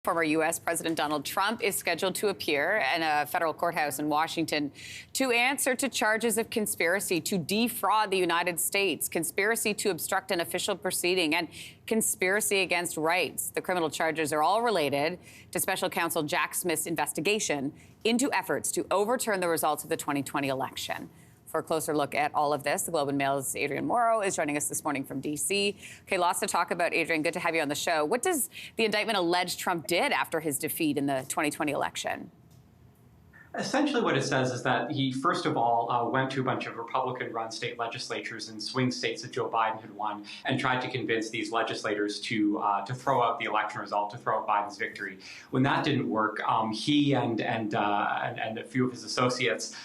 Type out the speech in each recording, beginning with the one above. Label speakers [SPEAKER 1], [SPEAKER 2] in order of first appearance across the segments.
[SPEAKER 1] Former U.S. President Donald Trump is scheduled to appear in a federal courthouse in Washington to answer to charges of conspiracy to defraud the United States, conspiracy to obstruct an official proceeding, and conspiracy against rights. The criminal charges are all related to special counsel Jack Smith's investigation into efforts to overturn the results of the 2020 election. For a closer look at all of this, the Globe and Mail's Adrian Morrow is joining us this morning from D.C. Okay, lots to talk about, Adrian. Good to have you on the show. What does the indictment allege Trump did after his defeat in the 2020 election?
[SPEAKER 2] Essentially what it says is that he, first of all, went to a bunch of Republican-run state legislatures in swing states that Joe Biden had won and tried to convince these legislators to throw out the election result, to throw out Biden's victory. When that didn't work, he and a few of his associates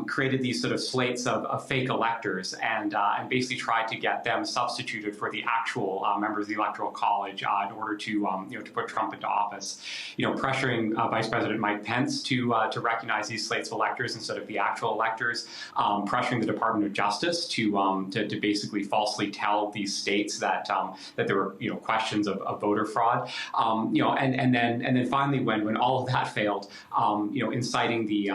[SPEAKER 2] created these sort of slates of fake electors and basically tried to get them substituted for the actual members of the Electoral College in order to to put Trump into office. Pressuring Vice President Mike Pence to recognize these slates of electors instead of the actual electors, pressuring the Department of Justice to basically falsely tell these states that there were questions of voter fraud, and then finally when all of that failed, inciting the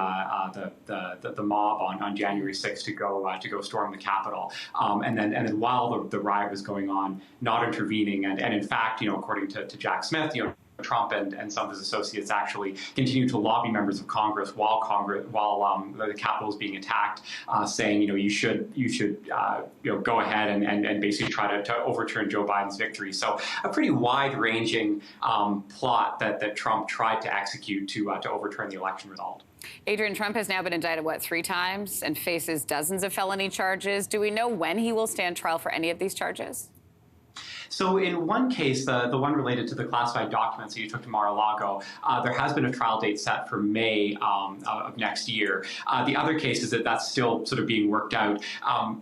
[SPEAKER 2] mob on January 6th to go storm the Capitol, and then while the riot was going on, not intervening, and in fact, according to Jack Smith, Trump and some of his associates actually continued to lobby members of Congress while the Capitol was being attacked, saying, you should go ahead and basically try to overturn Joe Biden's victory. So a pretty wide-ranging plot that Trump tried to execute to overturn the election result.
[SPEAKER 1] Adrian, Trump has now been indicted, 3 times and faces dozens of felony charges. Do we know when he will stand trial for any of these charges?
[SPEAKER 2] So in one case, the one related to the classified documents that you took to Mar-a-Lago, there has been a trial date set for May of next year. The other case is that that's still sort of being worked out.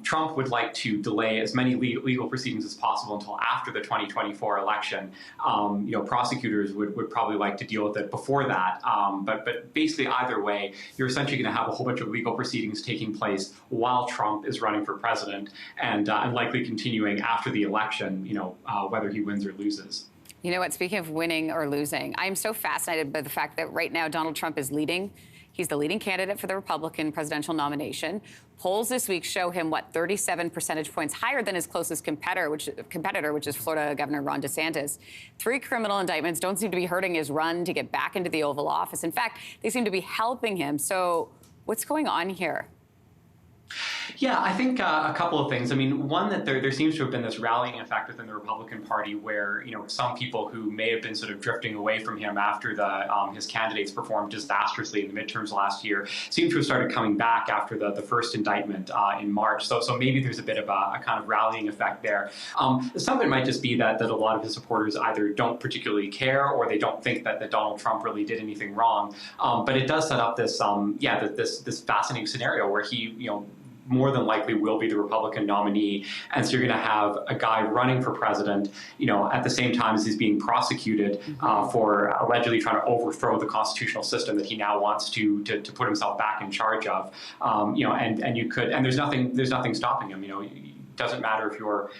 [SPEAKER 2] Trump would like to delay as many legal proceedings as possible until after the 2024 election. Prosecutors would probably like to deal with it before that. But basically, either way, you're essentially going to have a whole bunch of legal proceedings taking place while Trump is running for president and likely continuing after the election, whether he wins or loses.
[SPEAKER 1] You know what? Speaking of winning or losing, I'm so fascinated by the fact that right now Donald Trump is leading. He's the leading candidate for the Republican presidential nomination. Polls this week show him, 37 percentage points higher than his closest competitor, which is Florida Governor Ron DeSantis. 3 criminal indictments don't seem to be hurting his run to get back into the Oval Office. In fact, they seem to be helping him. So what's going on here?
[SPEAKER 2] Yeah, I think a couple of things. I mean, one, that there seems to have been this rallying effect within the Republican Party where, some people who may have been sort of drifting away from him after his candidates performed disastrously in the midterms last year seem to have started coming back after the first indictment in March. So maybe there's a bit of a kind of rallying effect there. Some of it might just be that a lot of his supporters either don't particularly care or they don't think that Donald Trump really did anything wrong. But it does set up this, this fascinating scenario where he, more than likely will be the Republican nominee. And so you're going to have a guy running for president, at the same time as he's being prosecuted for allegedly trying to overthrow the constitutional system that he now wants to put himself back in charge of. And there's nothing stopping him. It doesn't matter if you're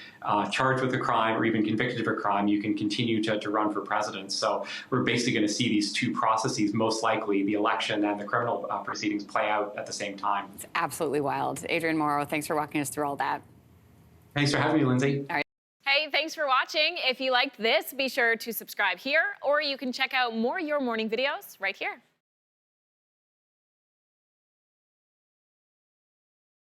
[SPEAKER 2] charged with a crime or even convicted of a crime, you can continue to run for president. So we're basically going to see these 2 processes, most likely the election and the criminal proceedings, play out at the same time.
[SPEAKER 1] It's absolutely wild. Adrian Morrow, thanks for walking us through all that.
[SPEAKER 2] Thanks for having me, Lindsey.
[SPEAKER 1] All right.
[SPEAKER 3] Hey, thanks for watching. If you liked this, be sure to subscribe here, or you can check out more Your Morning videos right here.